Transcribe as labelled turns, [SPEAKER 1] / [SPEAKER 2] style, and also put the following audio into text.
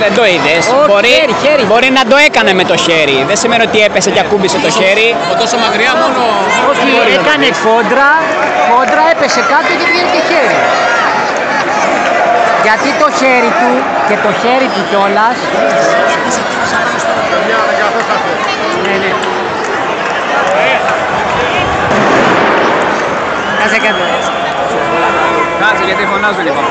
[SPEAKER 1] Δεν το είδες. Μπορεί να το έκανε με το χέρι. Δεν σημαίνει ότι έπεσε και ακούμπησε το χέρι.
[SPEAKER 2] Από τόσο μακριά μόνο.
[SPEAKER 3] Όχι, έκανε κόντρα, έπεσε κάτω και βγαίνει και χέρι. Γιατί το χέρι του και το χέρι του κιόλας. Ναι.
[SPEAKER 1] Κάτσε γιατί φωνάζω λοιπόν.